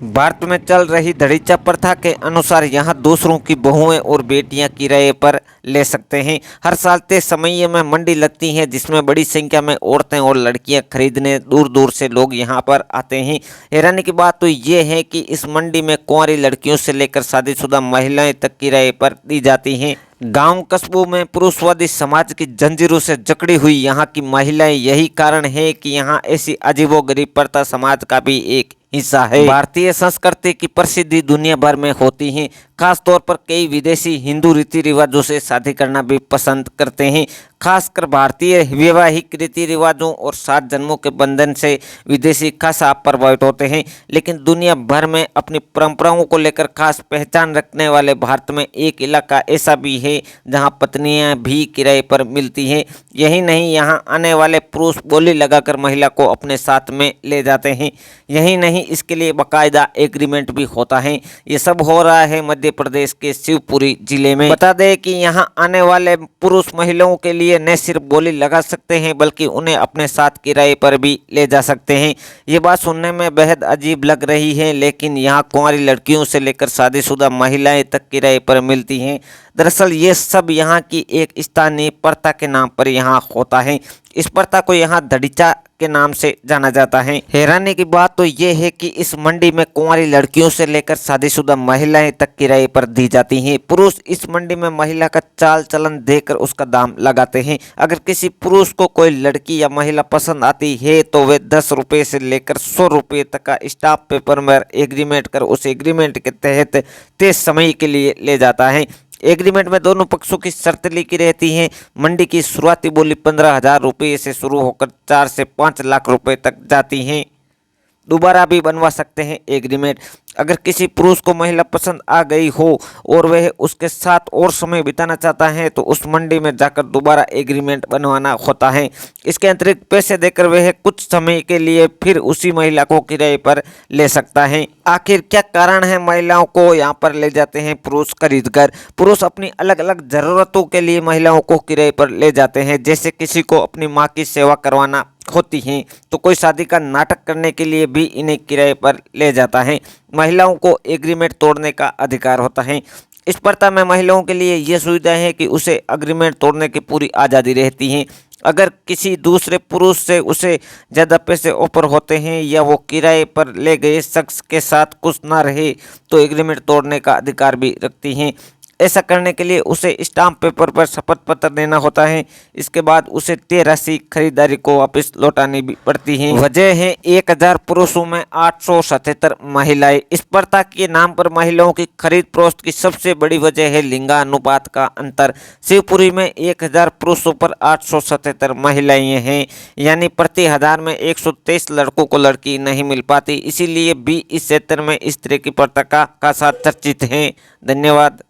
भारत में चल रही दड़ीचा प्रथा के अनुसार यहाँ दूसरों की बहुएं और बेटियां किराए पर ले सकते हैं। हर साल तय समय में मंडी लगती है जिसमें बड़ी संख्या में औरतें और लड़कियां खरीदने दूर दूर से लोग यहाँ पर आते हैं। हैरानी की बात तो ये है कि इस मंडी में कुंवारी लड़कियों से लेकर शादीशुदा महिलाएं तक किराए पर दी जाती हैं। गांव कस्बों में पुरुषवादी समाज की जंजीरों से जकड़ी हुई यहाँ की महिलाएं यही कारण है कि यहाँ ऐसी अजीबोगरीब प्रथा समाज का भी एक हिस्सा है। भारतीय संस्कृति की प्रसिद्धि दुनिया भर में होती है। खास तौर पर कई विदेशी हिंदू रीति रिवाजों से शादी करना भी पसंद करते हैं। खासकर भारतीय वैवाहिक रीति रिवाजों और 7 जन्मों के बंधन से विदेशी खासा प्रभावित होते हैं। लेकिन दुनिया भर में अपनी परंपराओं को लेकर खास पहचान रखने वाले भारत में एक इलाका ऐसा भी है जहां पत्नियां भी किराए पर मिलती हैं। यही नहीं, यहां आने वाले पुरुष बोली लगाकर महिला को अपने साथ में ले जाते हैं। यही नहीं, इसके लिए बाकायदा एग्रीमेंट भी होता है। ये सब हो रहा है मध्य प्रदेश के शिवपुरी जिले में। बता दें कि यहां आने वाले पुरुष महिलाओं के लिए न सिर्फ बोली लगा सकते हैं बल्कि उन्हें अपने साथ किराए पर भी ले जा सकते हैं। ये बात सुनने में बेहद अजीब लग रही है, लेकिन यहाँ कुंवारी लड़कियों से लेकर शादीशुदा महिलाएं तक किराए पर मिलती हैं। दरअसल ये सब यहाँ की एक स्थानीय प्रथा के नाम पर यहाँ होता है। इस प्रथा को यहाँ दड़ीचा के नाम से जाना जाता है। हैरानी की बात तो ये है कि इस मंडी में कुंवारी लड़कियों से लेकर शादीशुदा महिलाएं तक किराए पर दी जाती हैं। पुरुष इस मंडी में महिला का चाल चलन देखकर उसका दाम लगाते हैं। अगर किसी पुरुष को कोई लड़की या महिला पसंद आती है तो वे 10 रुपये से लेकर 100 रुपये तक का स्टाम्प पेपर में एग्रीमेंट कर उस एग्रीमेंट के तहत तय समय के लिए ले जाता है। एग्रीमेंट में दोनों पक्षों की शर्त लिखी रहती हैं। मंडी की शुरुआती बोली 15,000 रुपये से शुरू होकर 4 से 5 लाख रुपए तक जाती हैं। दोबारा भी बनवा सकते हैं एग्रीमेंट। अगर किसी पुरुष को महिला पसंद आ गई हो और वह उसके साथ और समय बिताना चाहता है तो उस मंडी में जाकर दोबारा एग्रीमेंट बनवाना होता है। इसके अतिरिक्त पैसे देकर वह कुछ समय के लिए फिर उसी महिला को किराए पर ले सकता है। आखिर क्या कारण है महिलाओं को यहाँ पर ले जाते हैं पुरुष खरीदकर? पुरुष अपनी अलग अलग जरूरतों के लिए महिलाओं को किराए पर ले जाते हैं। जैसे किसी को अपनी माँ की सेवा करवाना होती हैं तो कोई शादी का नाटक करने के लिए भी इन्हें किराए पर ले जाता है। महिलाओं को एग्रीमेंट तोड़ने का अधिकार होता है। इस प्रथा में महिलाओं के लिए ये सुविधा है कि उसे एग्रीमेंट तोड़ने की पूरी आज़ादी रहती है। अगर किसी दूसरे पुरुष से उसे ज़्यादा पैसे ऑफर होते हैं या वो किराए पर ले गए शख्स के साथ खुश ना रहे तो एग्रीमेंट तोड़ने का अधिकार भी रखती हैं। ऐसा करने के लिए उसे स्टाम्प पेपर पर शपथ पत्र देना होता है। इसके बाद उसे तय राशि खरीदारी को वापस लौटानी भी पड़ती है। वजह है 1000 पुरुषों में 877 महिलाएं। इस प्रथा के नाम पर महिलाओं की खरीद फरोख्त की सबसे बड़ी वजह है लिंगानुपात का अंतर। शिवपुरी में 1000 पुरुषों पर 877 महिलाएं हैं, यानी प्रति 1000 में 123 लड़कों को लड़की नहीं मिल पाती। इसीलिए भी इस क्षेत्र में इस तरह की प्रथा का खासा चर्चित है। धन्यवाद।